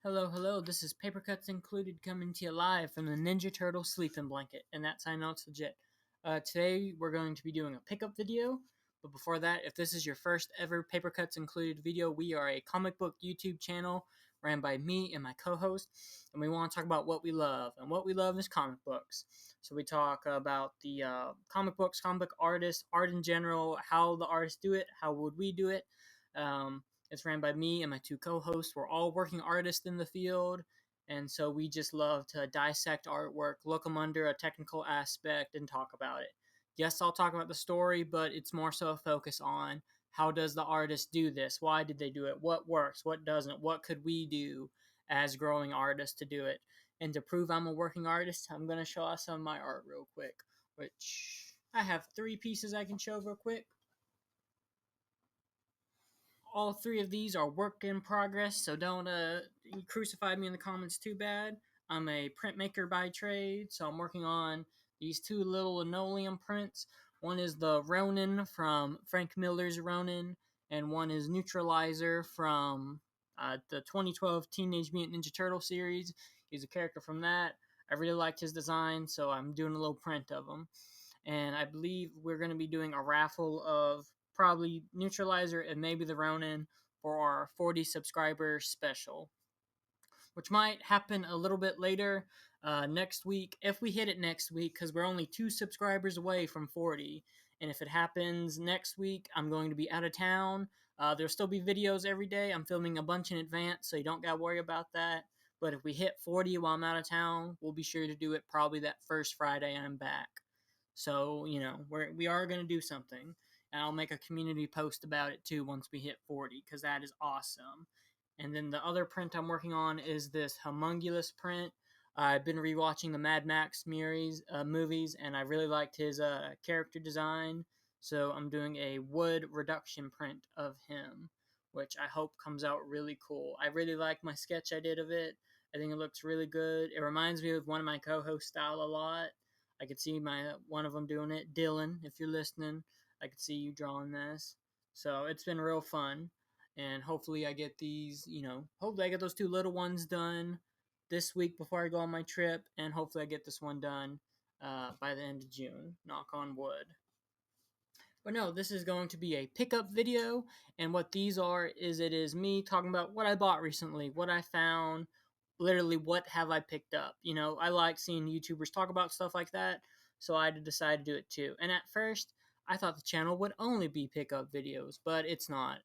Hello, hello. This is Paper Cuts Included coming to you live from the Ninja Turtle sleeping blanket, and that's I know it's legit. Today we're going to be doing a pickup video, but before that, if this is your first ever Paper Cuts Included video, we are a comic book YouTube channel ran by me and my co-host, and we want to talk about what we love, and what we love is comic books. So we talk about the comic books, comic book artists, art in general, how the artists do it, how would we do it. Um, it's ran by me and my two co hosts. We're all working artists in the field. And so we just love to dissect artwork, look them under a technical aspect, and talk about it. Yes, I'll talk about the story, but it's more so a focus on how does the artist do this? Why did they do it? What works? What doesn't? What could we do as growing artists to do it? And to prove I'm a working artist, I'm going to show off some of my art real quick, which I have three pieces I can show real quick. All three of these are work in progress, so don't crucify me in the comments too bad. I'm a printmaker by trade, so I'm working on these two little linoleum prints. One is the Ronin from Frank Miller's Ronin, and one is Neutralizer from the 2012 Teenage Mutant Ninja Turtle series. He's a character from that. I really liked his design, so I'm doing a little print of him. And I believe we're going to be doing a raffle of probably Neutralizer and maybe the Ronin for our 40 subscriber special, which might happen a little bit later next week if we hit it next week, because we're only 2 subscribers away from 40. And if it happens next week, I'm going to be out of town. There'll still be videos every day. I'm filming a bunch in advance, so you don't got to worry about that. But if we hit 40 while I'm out of town, we'll be sure to do it probably that first Friday I'm back. So, we are going to do something. And I'll make a community post about it too once we hit 40, because that is awesome. And then the other print I'm working on is this Humongulous print. I've been rewatching the Mad Max movies, and I really liked his character design. So I'm doing a wood reduction print of him, which I hope comes out really cool. I really like my sketch I did of it. I think it looks really good. It reminds me of one of my co-hosts' style a lot. I could see one of them doing it. Dylan, if you're listening, I could see you drawing this. So it's been real fun, and hopefully I get hopefully I get those two little ones done this week before I go on my trip, and hopefully I get this one done by the end of June. Knock on wood. But no, this is going to be a pickup video, and what these are is it is me talking about what I bought recently, what I found, literally what have I picked up. I like seeing YouTubers talk about stuff like that, so I decided to do it too. And at first, I thought the channel would only be pickup videos, but it's not.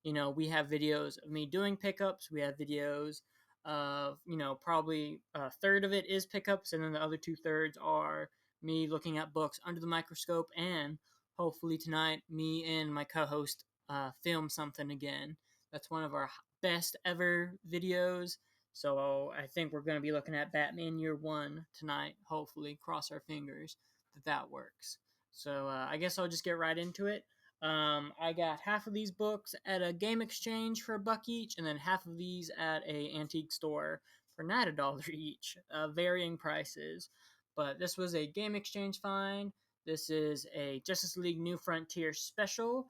We have videos of me doing pickups. We have videos of, probably a third of it is pickups, and then the other 2/3 are me looking at books under the microscope, and hopefully tonight me and my co-host film something again. That's one of our best ever videos. So I think we're going to be looking at Batman Year One tonight. Hopefully, cross our fingers that works. So I guess I'll just get right into it. I got half of these books at a game exchange for $1 each, and then half of these at a antique store for not $1 each, varying prices. But this was a game exchange find. This is a Justice League New Frontier special.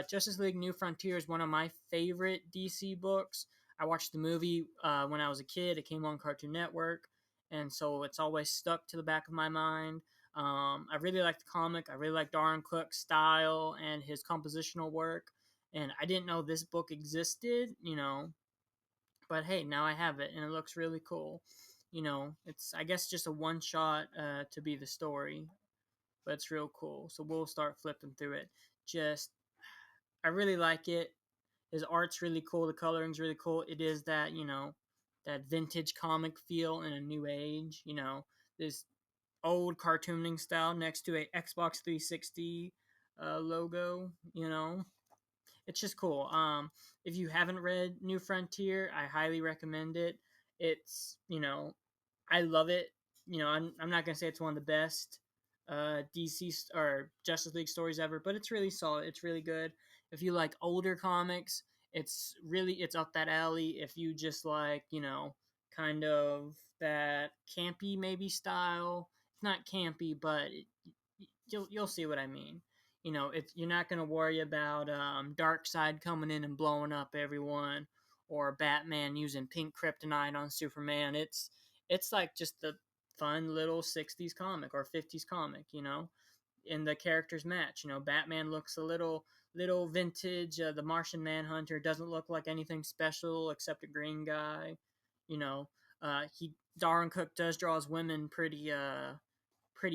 Justice League New Frontier is one of my favorite DC books. I watched the movie when I was a kid. It came on Cartoon Network, and so it's always stuck to the back of my mind. I really like the comic. I really like Darren Cook's style and his compositional work. And I didn't know this book existed, but hey, now I have it, and it looks really cool. It's, I guess, just a one shot to be the story, but it's real cool. So we'll start flipping through it. Just, I really like it. His art's really cool. The coloring's really cool. It is that, that vintage comic feel in a new age. This old cartooning style next to a Xbox 360 logo. It's just cool. If you haven't read New Frontier, I highly recommend it. It's, I love it. I'm not gonna say it's one of the best DC or Justice League stories ever, but it's really solid. It's really good. If you like older comics, it's up that alley. If you just like, kind of that campy maybe style, it's not campy, but you'll see what I mean. You're not gonna worry about Dark Side coming in and blowing up everyone, or Batman using pink kryptonite on Superman. It's like just a fun little 60s comic or 50s comic, and the characters match. Batman looks a little vintage. The Martian Manhunter doesn't look like anything special except a green guy. You know, he Darwin Cook does draw his women pretty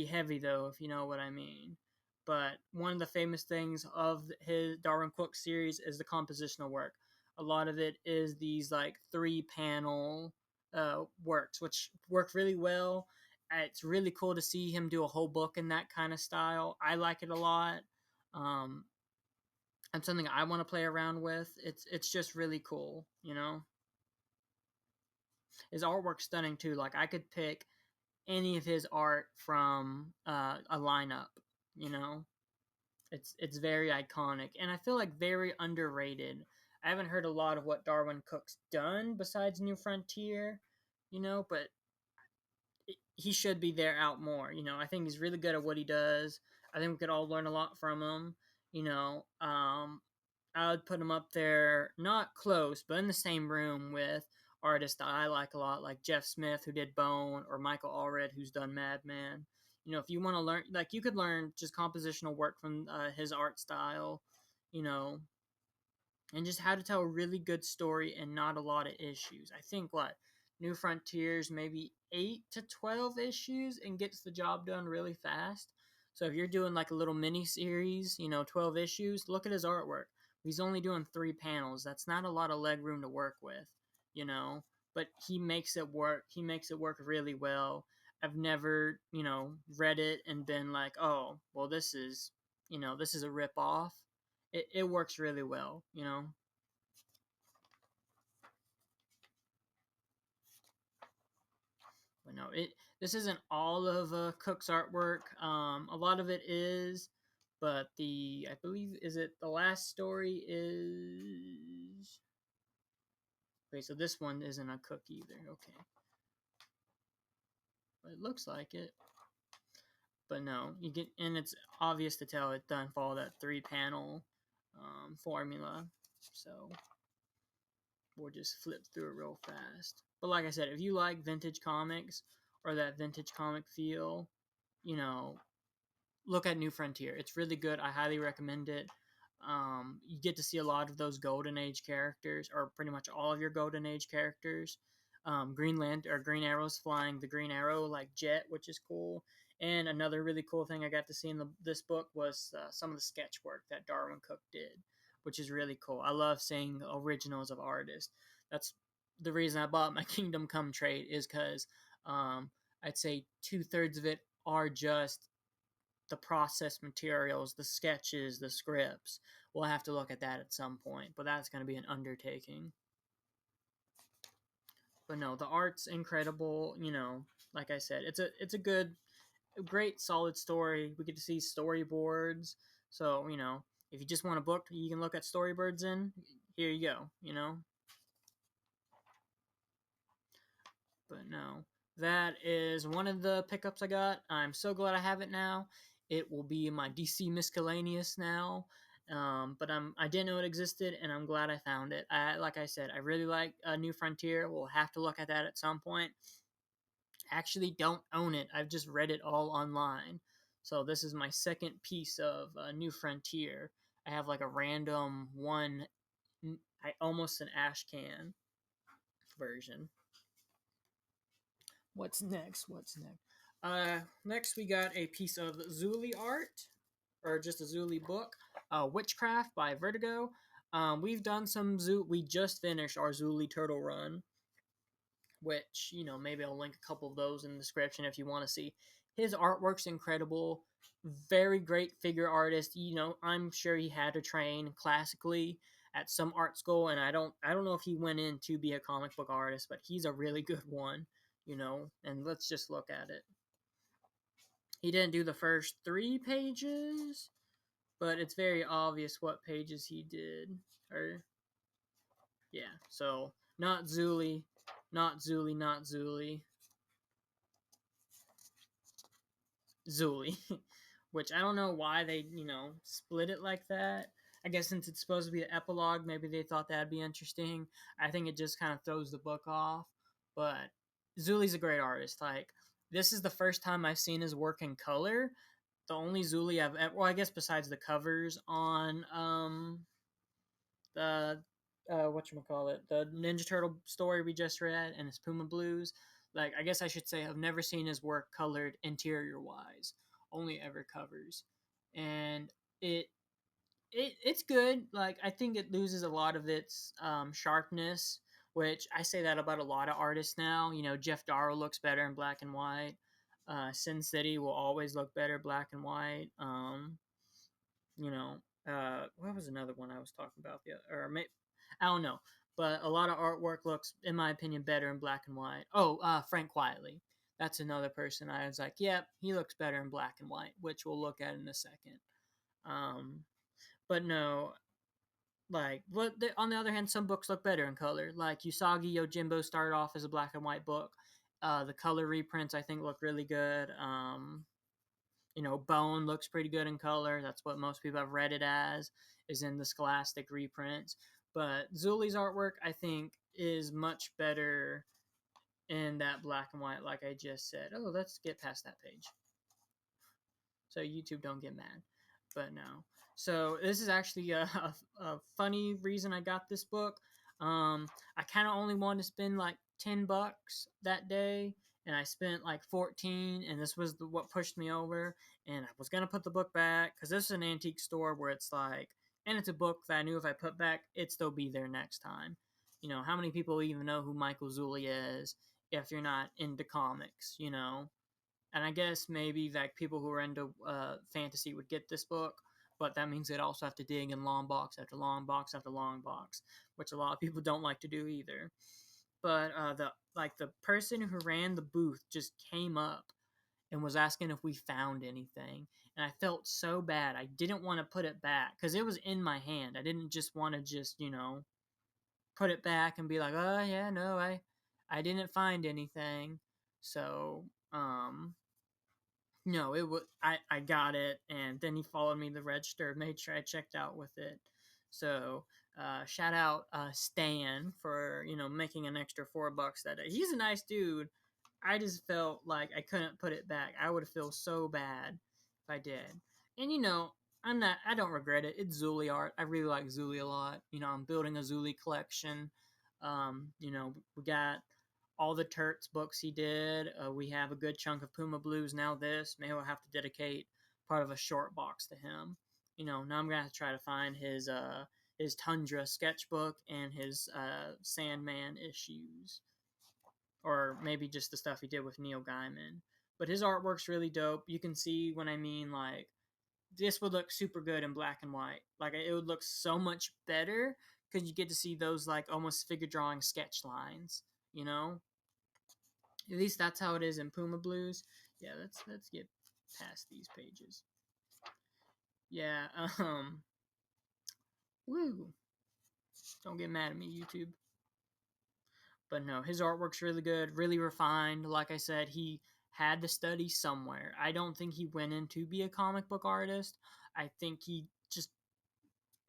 heavy though, if you know what I mean. But one of the famous things of his Darwin Cook series is the compositional work. A lot of it is these like 3 panel works, which work really well. It's really cool to see him do a whole book in that kind of style. I like it a lot. Um, and something I want to play around with. It's just really cool. His artwork's stunning too. Like I could pick any of his art from a lineup. You know, it's very iconic, and I feel like very underrated. I haven't heard a lot of what Darwin Cook's done besides New Frontier, but he should be there out more. I think he's really good at what he does. I think we could all learn a lot from him. I would put him up there, not close, but in the same room with artists that I like a lot, like Jeff Smith, who did Bone, or Michael Allred, who's done Madman. If you want to learn, like, you could learn just compositional work from his art style, you know, and just how to tell a really good story and not a lot of issues. I think what New Frontiers maybe 8 to 12 issues and gets the job done really fast. So if you're doing like a little mini series, 12 issues, look at his artwork. He's only doing 3 panels. That's not a lot of leg room to work with, you know. But he makes it work. He makes it work really well. I've never, read it and been like, oh, well, this is a rip off. It works really well. But no, this isn't all of Cook's artwork. A lot of it is, but I believe, is it the last story is. Okay, so this one isn't a Cook either. Okay, but it looks like it. But no, and it's obvious to tell it doesn't follow that 3 panel formula. So we'll just flip through it real fast. But like I said, if you like vintage comics or that vintage comic feel, you know, look at New Frontier. It's really good. I highly recommend it. You get to see a lot of those Golden Age characters, or pretty much all of your Golden Age characters. Green Arrow's flying the Green Arrow like jet, which is cool. And another really cool thing I got to see in this book was some of the sketch work that Darwin Cook did, which is really cool. I love seeing originals of artists. That's the reason I bought my Kingdom Come trade, is because I'd say 2/3 of it are just the process materials, the sketches, the scripts. We'll have to look at that at some point, but that's going to be an undertaking. But no, the art's incredible. Like I said, it's a great, solid story. We get to see storyboards. So if you just want a book you can look at storyboards in, here you go. But no, that is one of the pickups I got. I'm so glad I have it now. It will be in my DC miscellaneous now. But I didn't know it existed, and I'm glad I found it. Like I said, I really like New Frontier. We'll have to look at that at some point. Actually, don't own it. I've just read it all online. So this is my second piece of New Frontier. I have like a random one, almost an ash can version. What's next? Next we got a piece of Zuli art, or just a Zuli book, Witchcraft by Vertigo. We've done some we just finished our Zuli Turtle run, which, maybe I'll link a couple of those in the description if you want to see. His artwork's incredible. Very great figure artist. I'm sure he had to train classically at some art school, and I don't know if he went in to be a comic book artist, but he's a really good one. And let's just look at it. He didn't do the first 3 pages, but it's very obvious what pages he did. Yeah, so not Zuli, not Zuli, not Zuli. Zuli, which I don't know why they, split it like that. I guess since it's supposed to be an epilogue, maybe they thought that'd be interesting. I think it just kind of throws the book off. But Zuli's a great artist. Like, this is the first time I've seen his work in color. The only Zuli I've ever, well, I guess besides the covers on the what you call it, the Ninja Turtle story we just read, and his Puma Blues. Like, I guess I should say I've never seen his work colored interior wise, only ever covers, and it it's good. Like, I think it loses a lot of its sharpness, which I say that about a lot of artists now. You know, Jeff Darrow looks better in black and white. Sin City will always look better black and white. You know, what was another one I was talking about? Yeah, or maybe, I don't know, but a lot of artwork looks, in my opinion, better in black and white. Oh, Frank Quietly. That's another person I was like, yep, he looks better in black and white, which we'll look at in a second. Um, but no, like, but on the other hand, some books look better in color. Like Usagi Yojimbo started off as a black and white book. The color reprints I think look really good. You know, Bone looks pretty good in color. That's what most people have read it as, is in the Scholastic reprints. But Zuli's artwork, I think, is much better in that black and white, like I just said. Oh, let's get past that page so YouTube don't get mad. But no. So this is actually a funny reason I got this book. I kind of only wanted to spend like $10 that day, and I spent like 14, and this was what pushed me over. And I was gonna put the book back because this is an antique store where it's like, and it's a book that I knew if I put back, it'd still be there next time. You know, how many people even know who Michael Zuli is if you're not into comics? You know, and I guess maybe like people who are into fantasy would get this book, but that means they'd also have to dig in long box after long box after long box, which a lot of people don't like to do either. But the person who ran the booth just came up and was asking if we found anything, and I felt so bad. I didn't want to put it back because it was in my hand. I didn't just want to just put it back and be like, oh yeah, no, I didn't find anything. So no, it was I got it, and then he followed me to the register, made sure I checked out with it. So shout out Stan for making an extra $4 that day. He's a nice dude. I just felt like I couldn't put it back. I would feel so bad if I did. And I don't regret it. It's Zuli art. I really like Zuli a lot. I'm building a Zuli collection. We got all the Turts books he did. We have a good chunk of Puma Blues now. Maybe I'll have to dedicate part of a short box to him. Now I'm gonna have to try to find his Tundra sketchbook and his Sandman issues, or maybe just the stuff he did with Neil Gaiman. But his artwork's really dope. You can see when I mean, like, this would look super good in black and white. Like, it would look so much better because you get to see those like almost figure drawing sketch lines. You know, at least that's how it is in Puma Blues. Yeah, let's get past these pages. Yeah, woo. Don't get mad at me, YouTube. But no, his artwork's really good, really refined. Like I said, he had to study somewhere. I don't think he went in to be a comic book artist. I think he just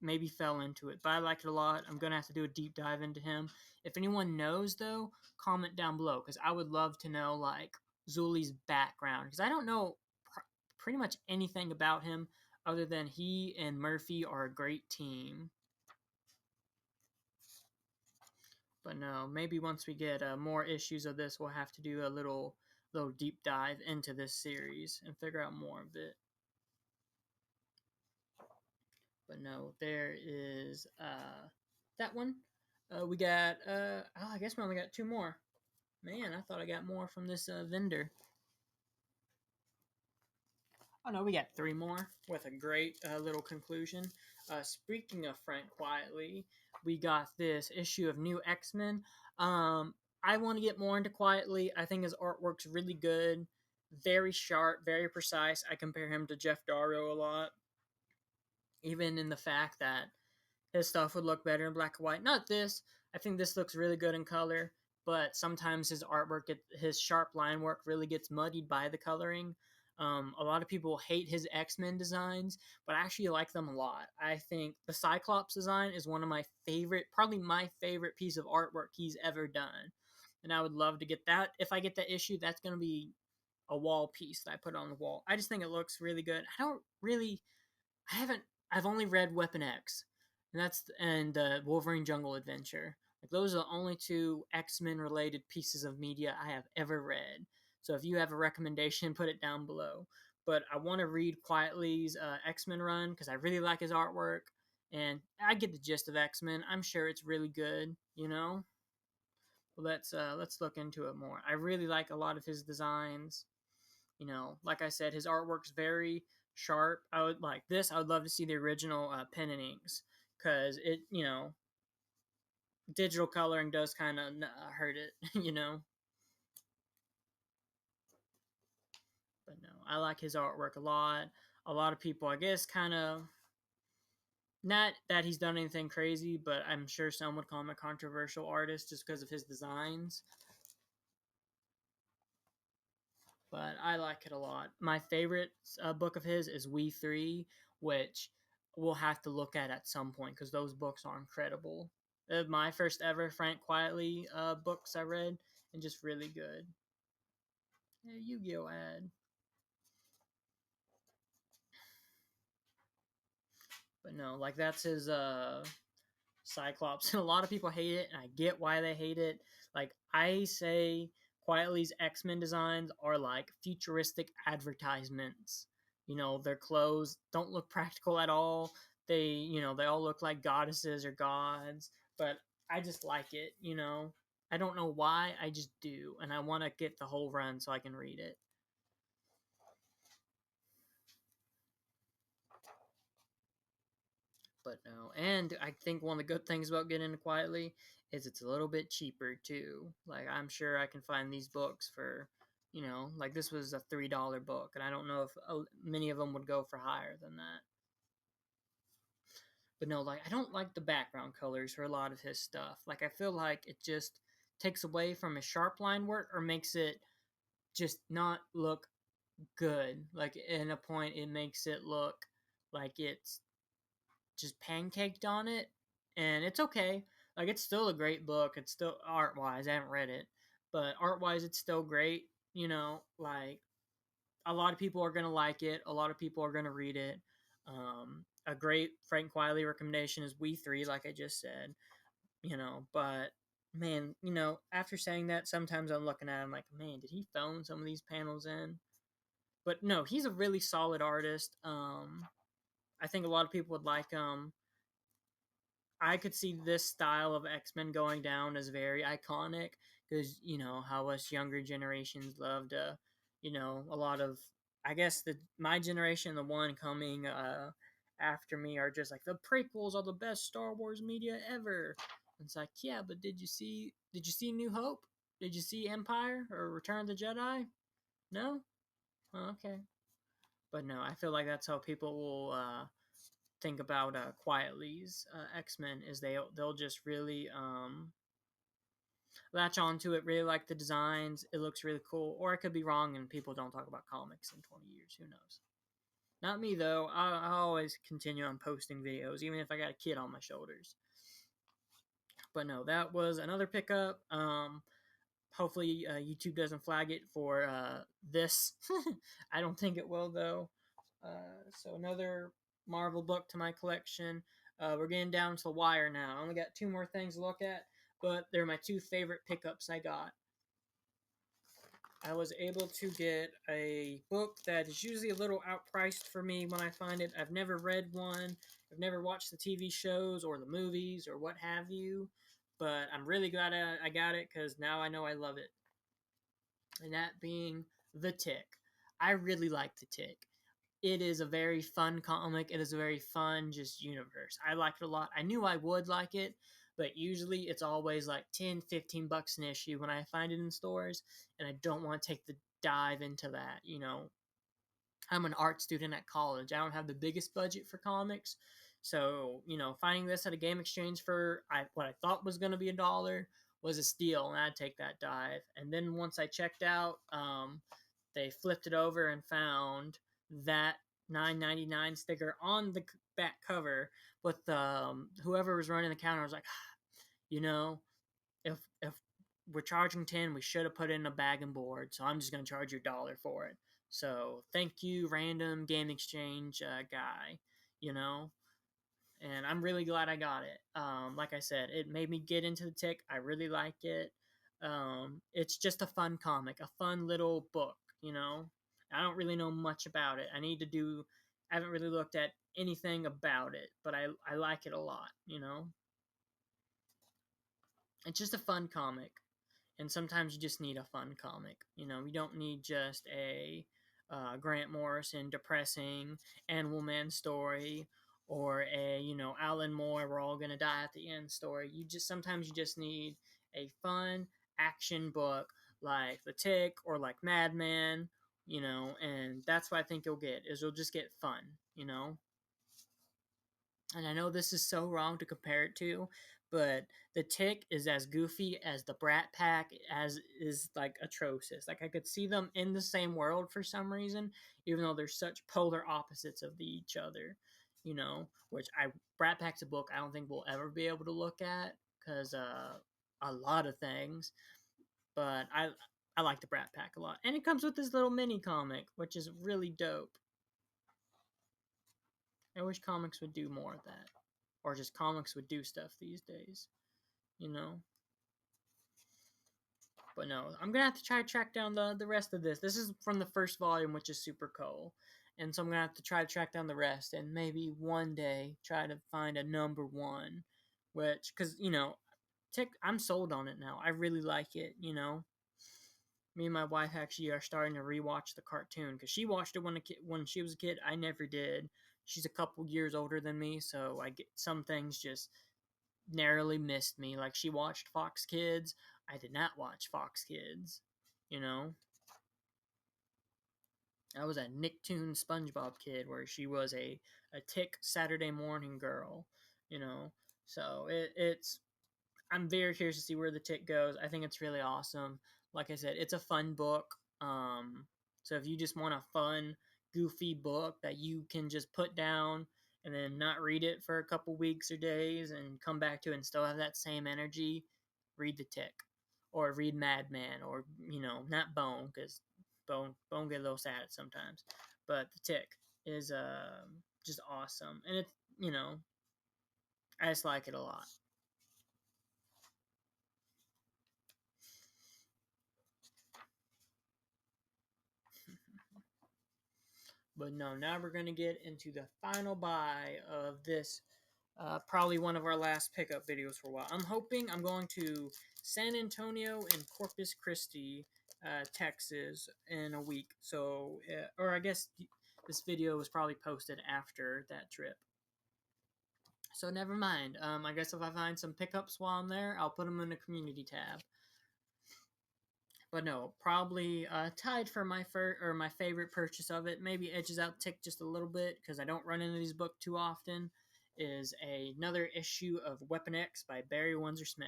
maybe fell into it. But I like it a lot. I'm going to have to do a deep dive into him. If anyone knows, though, comment down below, because I would love to know, like, Zuli's background. Because I don't know pretty much anything about him other than he and Murphy are a great team. But no, maybe once we get more issues of this, we'll have to do a little deep dive into this series and figure out more of it. But no, there is that one. We got I guess we only got 2 more. Man, I thought I got more from this vendor. Oh no, we got 3 more with a great little conclusion. Speaking of Frank Quietly, we got this issue of New X-Men. I want to get more into Quietly. I think his artwork's really good, very sharp, very precise. I compare him to Jeff Darrow a lot, even in the fact that his stuff would look better in black and white. Not this. I think this looks really good in color, but sometimes his artwork, his sharp line work really gets muddied by the coloring. A lot of people hate his X-Men designs, but I actually like them a lot. I think the Cyclops design is one of my favorite, probably my favorite piece of artwork he's ever done. And I would love to get that. If I get that issue, that's going to be a wall piece that I put on the wall. I just think it looks really good. I haven't, I've only read Weapon X, and Wolverine Jungle Adventure. Like those are the only two X-Men related pieces of media I have ever read. So if you have a recommendation, put it down below. But I want to read Quietly's X-Men run because I really like his artwork, and I get the gist of X-Men. I'm sure it's really good, you know. Let's look into it more. I really like a lot of his designs. You know, like I said, his artwork's very sharp. I would like this. I would love to see the original pen and inks because digital coloring does kind of hurt it. You know, but no, I like his artwork a lot. A lot of people, I guess, kind of not that he's done anything crazy, but I'm sure some would call him a controversial artist just because of his designs. But I like it a lot. My favorite book of his is We Three, which we'll have to look at some point because those books are incredible. They're my first ever Frank Quietly books I read, and just really good. Yeah, Yu-Gi-Oh ad, but no, like that's his Cyclops. And a lot of people hate it, and I get why they hate it. Like I say, Quietly's X-Men designs are like futuristic advertisements. You know, their clothes don't look practical at all. They all look like goddesses or gods, but I just like it, you know. I don't know why, I just do, and I want to get the whole run so I can read it. But no, and I think one of the good things about getting into Quietly is it's a little bit cheaper too. Like I'm sure I can find these books for, like this was a $3 book, and I don't know if many of them would go for higher than that. But no, like I don't like the background colors for a lot of his stuff. Like I feel like it just takes away from his sharp line work or makes it just not look good. Like in a point, it makes it look like it's just pancaked on it, and it's okay. Like it's still a great book. It's still art wise. I haven't read it, but art wise, it's still great. Like a lot of people are gonna like it. A lot of people are gonna read it. A great Frank Wiley recommendation is We Three, like I just said. But man, after saying that, sometimes I'm looking at him like, man, did he phone some of these panels in? But no, he's a really solid artist. I think a lot of people would like him. I could see this style of X-Men going down as very iconic because how us younger generations love to, a lot of, I guess the my generation, the one coming after me, are just like the prequels are the best Star Wars media ever. And it's like, yeah, but did you see New Hope? Did you see Empire or Return of the Jedi? No. Oh, okay. But no, I feel like that's how people will think about Quietly's X-Men is they'll just really latch onto it, really like the designs. It looks really cool, or I could be wrong, and people don't talk about comics in 20 years. Who knows? Not me though. I always continue on posting videos, even if I got a kid on my shoulders. But no, that was another pickup. Hopefully YouTube doesn't flag it for this. I don't think it will though. So another Marvel book to my collection. We're getting down to the wire now. I only got two more things to look at, but they're my two favorite pickups I got. I was able to get a book that is usually a little outpriced for me when I find it. I've never read one. I've never watched the TV shows or the movies or what have you, but I'm really glad I got it because now I know I love it. And that being The Tick. I really like The Tick. It is a very fun comic. It is a very fun just universe. I like it a lot. I knew I would like it, but usually it's always like 10, $15 an issue when I find it in stores, and I don't want to take the dive into that. I'm an art student at college. I don't have the biggest budget for comics. So, finding this at a game exchange for what I thought was going to be $1 was a steal, and I'd take that dive. And then once I checked out, they flipped it over and found that 9.99 sticker on the back cover. But whoever was running the counter was like, you know, if we're charging 10, we should have put it in a bag and board. So I'm just gonna charge you $1 for it. So thank you, random game exchange guy. You know, and I'm really glad I got it. Like I said, it made me get into the Tick. I really like it. It's just a fun comic, a fun little book. You know, I don't really know much about it. I need to do. I haven't really looked at anything about it, but I like it a lot. You know, it's just a fun comic, and sometimes you just need a fun comic. You know, you don't need just a Grant Morrison depressing Animal Man story, or a Alan Moore we're all gonna die at the end story. You just need a fun action book like The Tick or like Madman. And that's what I think you'll get is you'll just get fun. And I know this is so wrong to compare it to, but the Tick is as goofy as the Brat Pack as is like atrocious. Like I could see them in the same world for some reason, even though they're such polar opposites of each other. Which Brat Pack's a book I don't think we'll ever be able to look at because a lot of things. But I like the Brat Pack a lot, and it comes with this little mini comic, which is really dope. I wish comics would do more of that. Or just comics would do stuff these days, you know? But no, I'm gonna have to try to track down the rest of this. This is from the first volume, which is super cool. And so I'm gonna have to try to track down the rest and maybe one day try to find a number one. Because, I'm sold on it now. I really like it. Me and my wife actually are starting to rewatch the cartoon because she watched it when she was a kid. I never did. She's a couple years older than me, so I get some things just narrowly missed me. Like she watched Fox Kids. I did not watch Fox Kids. You know, I was a Nicktoon SpongeBob kid where she was a Tick Saturday morning girl. You know, so it's I'm very curious to see where the Tick goes. I think it's really awesome. Like I said, it's a fun book. So if you just want a fun, goofy book that you can just put down and then not read it for a couple weeks or days and come back to it and still have that same energy, read the Tick, or read Madman, or not Bone because Bone get a little sad sometimes, but the Tick is just awesome, and it's I just like it a lot. But no, now we're going to get into the final buy of this. Probably one of our last pickup videos for a while. I'm hoping I'm going to San Antonio and Corpus Christi, Texas in a week. So, or I guess this video was probably posted after that trip. So never mind. I guess if I find some pickups while I'm there, I'll put them in the community tab. But no, probably tied for my favorite purchase of it. Maybe edges out Tick just a little bit because I don't run into these books too often. Is another issue of Weapon X by Barry Windsor Smith.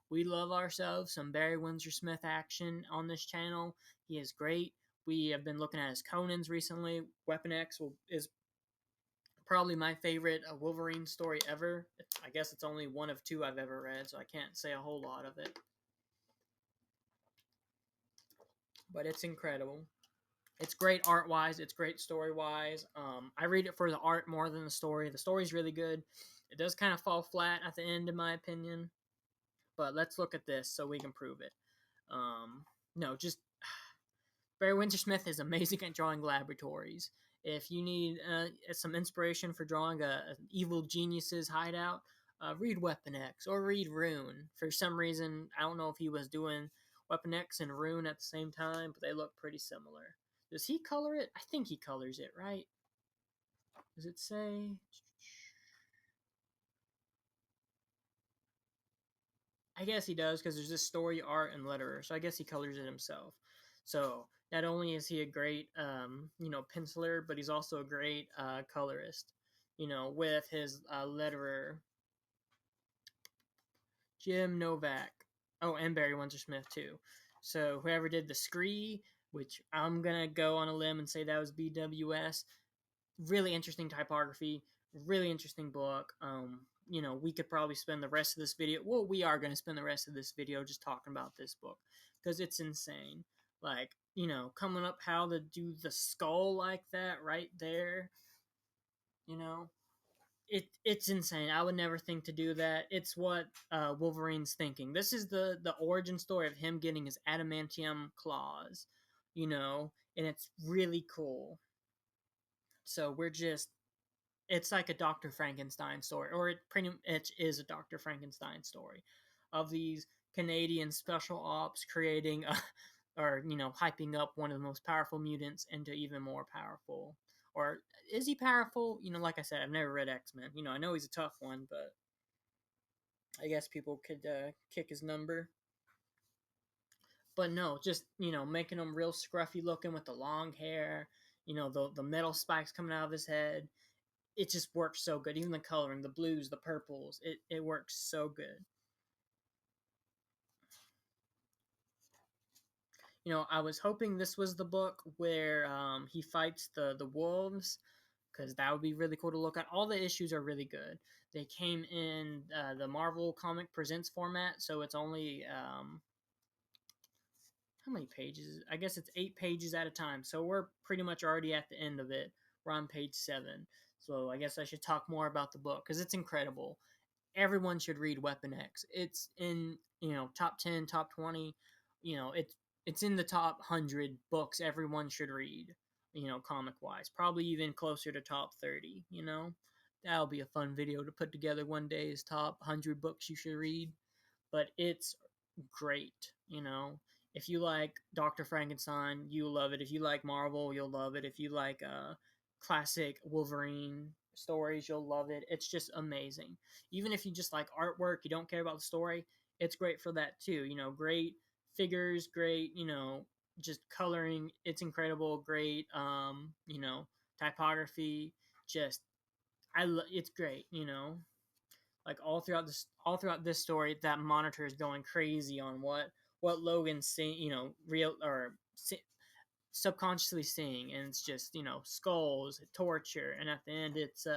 We love ourselves some Barry Windsor Smith action on this channel. He is great. We have been looking at his Conan's recently. Weapon X is probably my favorite Wolverine story ever. I guess it's only one of two I've ever read, so I can't say a whole lot of it. But it's incredible. It's great art wise. It's great story wise. I read it for the art more than the story. The story's really good. It does kind of fall flat at the end, in my opinion. But let's look at this so we can prove it. No, just Barry Windsor Smith is amazing at drawing laboratories. If you need some inspiration for drawing an evil genius's hideout, read Weapon X or read Rune. For some reason, I don't know if he was doing Weapon X and Rune at the same time, but they look pretty similar. Does he color it? I think he colors it, right? Does it say? I guess he does because there's this story, art, and letterer. So I guess he colors it himself. So not only is he a great, penciler, but he's also a great colorist. With his letterer, Jim Novak. Oh, and Barry Windsor Smith too. So whoever did the Scree, which I'm gonna go on a limb and say that was BWS. Really interesting typography, really interesting book. We could probably spend the rest of this video. Well, we are gonna spend the rest of this video just talking about this book because it's insane. Like, coming up how to do the skull like that right there. You know, it's insane. I would never think to do that. It's what Wolverine's thinking. This is the origin story of him getting his adamantium claws, and it's really cool. So we're just it's like a Dr. Frankenstein story, or it pretty much is a Dr. Frankenstein story of these Canadian special ops creating or hyping up one of the most powerful mutants into even more powerful. Or is he powerful? Like I said, I've never read X-Men. I know he's a tough one, but I guess people could kick his number. But no, just making him real scruffy looking with the long hair, the metal spikes coming out of his head. It just works so good. Even the coloring, the blues, the purples, it works so good. I was hoping this was the book where he fights the wolves, because that would be really cool to look at. All the issues are really good. They came in the Marvel Comic Presents format, so it's only how many pages? I guess it's 8 pages at a time. So we're pretty much already at the end of it. We're on page 7. So I guess I should talk more about the book because it's incredible. Everyone should read Weapon X. It's in top 10, top 20. It's in the top 100 books everyone should read. Comic wise, probably even closer to top 30. That'll be a fun video to put together one day. Is top 100 books you should read, but it's great. If you like Dr. Frankenstein, you'll love it. If you like Marvel, you'll love it. If you like classic Wolverine stories, you'll love it. It's just amazing. Even if you just like artwork, you don't care about the story, it's great for that too. Great figures, great, just coloring, it's incredible. Great, typography, just it's great. Like all throughout this story, that monitor is going crazy on what Logan's seeing, real or subconsciously seeing, and it's just skulls, torture, and at the end it's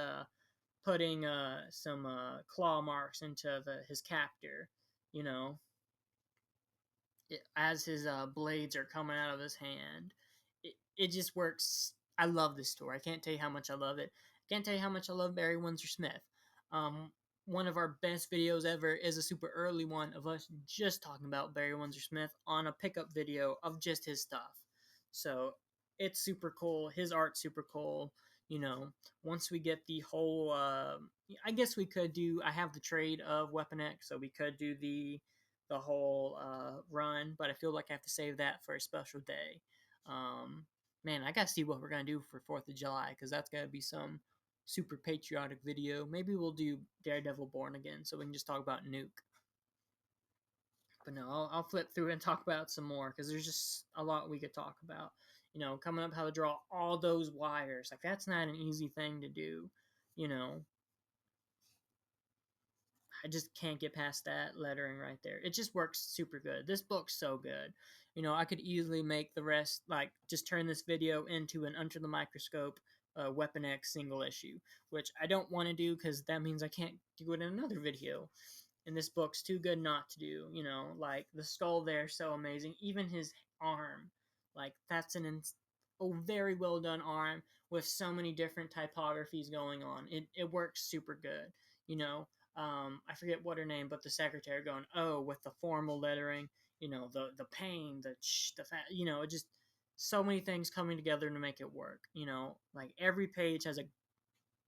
putting some claw marks into his captor, you know, as his blades are coming out of his hand. It just works. I love this story. I can't tell you how much I love it. I can't tell you how much I love Barry Windsor Smith. Um, One of our best videos ever is a super early one of us just talking about Barry Windsor Smith on a pickup video of just his stuff. So it's super cool. His art's super cool. Once we get the whole, I guess we could do. I have the trade of Weapon X, so we could do the whole run, but I feel like I have to save that for a special day. Um, Man, I gotta see what we're gonna do for 4th of July because that's gotta be some super patriotic video. Maybe we'll do Daredevil Born Again so we can just talk about Nuke. But no, I'll flip through and talk about some more because there's just a lot we could talk about. Coming up how to draw all those wires. Like, that's not an easy thing to do. You know, I just can't get past that lettering right there. It just works super good. This book's so good. I could easily make the rest, like, just turn this video into an Under the Microscope Weapon X single issue, which I don't want to do because that means I can't do it in another video. And this book's too good not to do. Like, the skull there, so amazing. Even his arm, like, that's a very well done arm with so many different typographies going on. It works super good. I forget what her name, but the secretary going, oh, with the formal lettering, the pain, the fat, it just so many things coming together to make it work. Like every page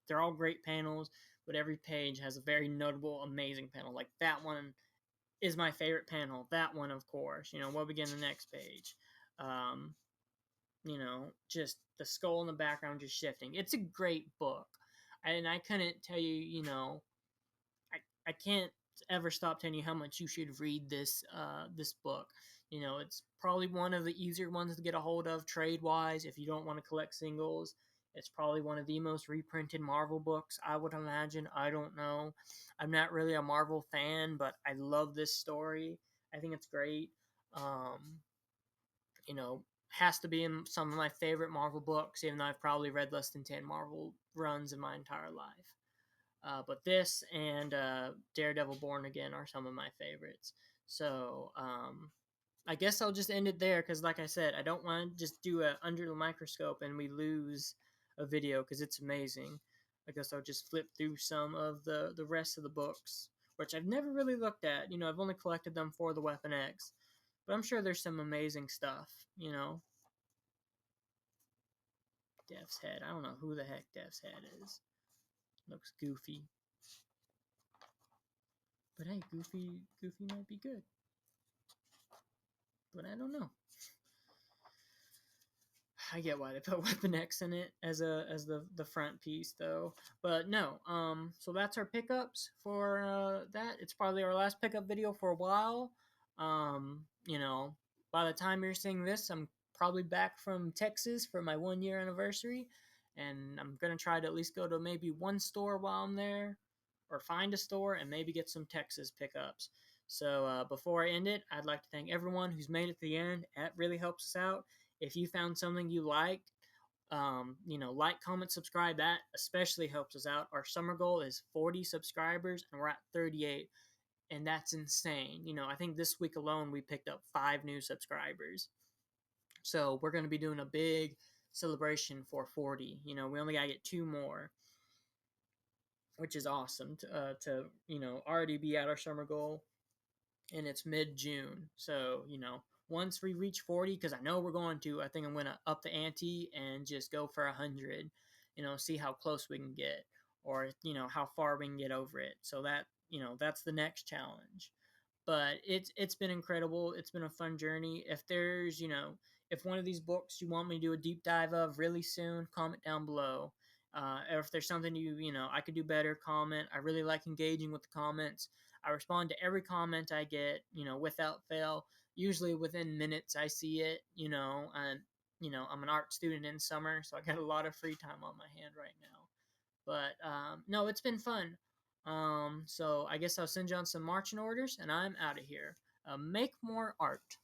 they're all great panels, but every page has a very notable, amazing panel. Like that one is my favorite panel. That one, of course. We'll begin the next page. Um, just the skull in the background just shifting. It's a great book. And I couldn't tell you, I can't ever stop telling you how much you should read this book. It's probably one of the easier ones to get a hold of trade wise if you don't want to collect singles. It's probably one of the most reprinted Marvel books, I would imagine. I don't know. I'm not really a Marvel fan, but I love this story. I think it's great. Um, has to be in some of my favorite Marvel books, even though I've probably read less than 10 Marvel runs in my entire life. But this and Daredevil Born Again are some of my favorites. So I guess I'll just end it there because, like I said, I don't want to just do a under the microscope and we lose a video because it's amazing. I guess I'll just flip through some of the rest of the books, which I've never really looked at. I've only collected them for the Weapon X, but I'm sure there's some amazing stuff. Death's Head. I don't know who the heck Death's Head is. Looks goofy, but hey, Goofy might be good. But I don't know. I get why they put Weapon X in it as the front piece though. But no, so that's our pickups for that. It's probably our last pickup video for a while. By the time you're seeing this, I'm probably back from Texas for my 1 year anniversary, and I'm gonna try to at least go to maybe one store while I'm there, or find a store and maybe get some Texas pickups. So before I end it, I'd like to thank everyone who's made it to the end. That really helps us out. If you found something you liked, like, comment, subscribe. That especially helps us out. Our summer goal is 40 subscribers, and we're at 38, and that's insane. I think this week alone we picked up 5 new subscribers. So we're going to be doing a big celebration for 40. We only got to get 2 more, which is awesome to already be at our summer goal, and it's mid-June. So, once we reach 40, because I know we're going to, I think I'm going to up the ante and just go for 100, see how close we can get, or, how far we can get over it. So that's the next challenge. But it's been incredible. It's been a fun journey. If one of these books you want me to do a deep dive of really soon, comment down below. Or if there's something I could do better, comment. I really like engaging with the comments. I respond to every comment I get, without fail. Usually within minutes I see it, and I'm an art student in summer, so I got a lot of free time on my hand right now. But no, it's been fun. So I guess I'll send you on some marching orders, and I'm out of here. Make more art.